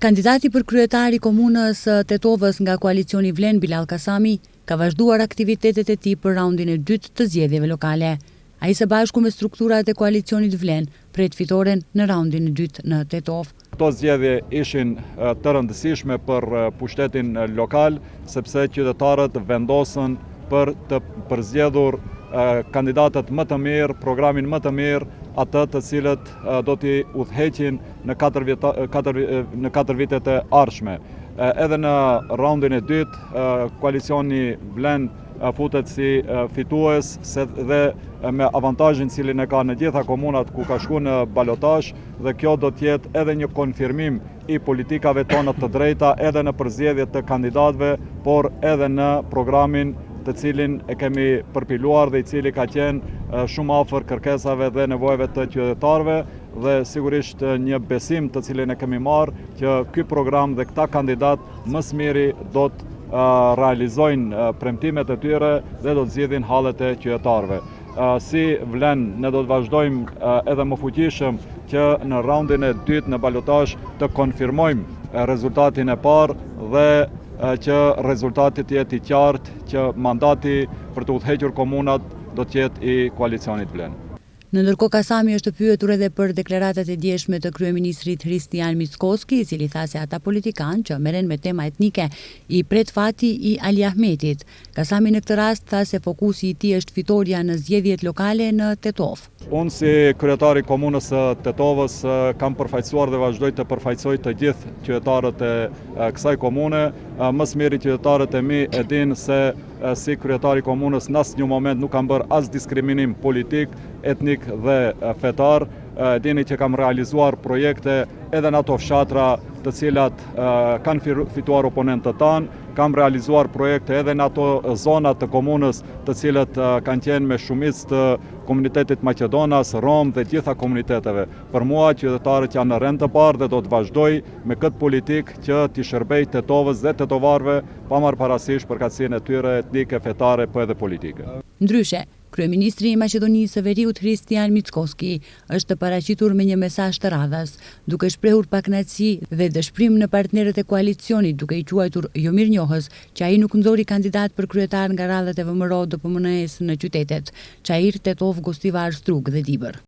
Kandidati për kryetari komunës Tetovës nga koalicioni Vlen, Bilal Kasami, ka vazhduar aktivitetet e tij për raundin e dytë të zgjedhjeve lokale. Ai së bashku me strukturat e koalicionit Vlen pret fitoren në raundin e dytë në Tetovë. Këto zgjedhje ishin të rëndësishme për pushtetin lokal, sepse qytetarët vendosën për të përzgjedhur kandidatët më të mirë, programin më të mirë, atë të cilët do t'i udhëheqin në 4 vitet e ardhshme. Edhe në raundin e dytë, koalicioni Vlen futet si fitues dhe me avantazhin cilin e ka në gjitha komunat ku ka shku në balotazh, dhe kjo do t'jetë edhe një konfirmim i politikave tona të drejta edhe në përzgjedhjet të kandidatëve, por edhe në programin të cilin e kemi përpiluar dhe i cili ka qenë shumë afër kërkesave dhe nevojave të qytetarëve, dhe sigurisht një besim të cilin e kemi marrë që ky program dhe këta kandidat më së miri do të realizojnë premtimet e tyre dhe do të zgjidhin hallet e qytetarëve. Si Vlen, ne do të vazhdojmë edhe më fuqishëm që në raundin e dytë në balotazh të konfirmojmë rezultatin e parë dhe që rezultati të jetë i qartë, që mandati për të udhëhequr komunat do të jetë i koalicionit Vlen. Në ndërkohë, Kasami është pyetur edhe për deklaratat e djeshme të kryeministrit Hristijan Mickoski, i cili tha se ata politikanë që merren me tema etnike i pret fati i Ali Ahmetit. Kasami në këtë rast tha se fokusi i tij është fitoria në zgjedhjet lokale në Tetovë. Unë si kryetari i komunës së Tetovës kam përfaqësuar dhe vazhdoj të përfaqësoj të gjithë qytetarët e kësaj komune. Më së miri qytetarët e mi e dinë se si kryetari i komunës në asnjë moment nuk kam bërë as diskriminim politik, etnik dhe fetar. Dini që kam realizuar projekte edhe në ato fshatra të cilat kanë fituar oponentët tanë, kam realizuar projekte edhe në ato zonat të komunës të cilët kanë qenë me shumicë të komunitetit Maqedonas, Rom dhe gjitha komuniteteve. Për mua, qytetarët janë në rend të parë dhe do të vazhdoj me këtë politikë që t'i shërbej Tetovës dhe tetovarëve, pa marrë parasysh përkatësinë e tyre etnike, fetare, po edhe politike. Ndryshe, kryeministri i Maqedonisë së Veriut Hristijan Mickoski është paraqitur me një mesazh të radhës, duke shprehur pakënaqësi dhe dëshpërim në partnerët e koalicionit, duke i quajtur jo mirënjohës që ai nuk nxori kandidat për kryetar nga radhët e VMRO DPMNE-s në qytetet Çajir, Tetovë, Gostivar, Strug dhe Dibër.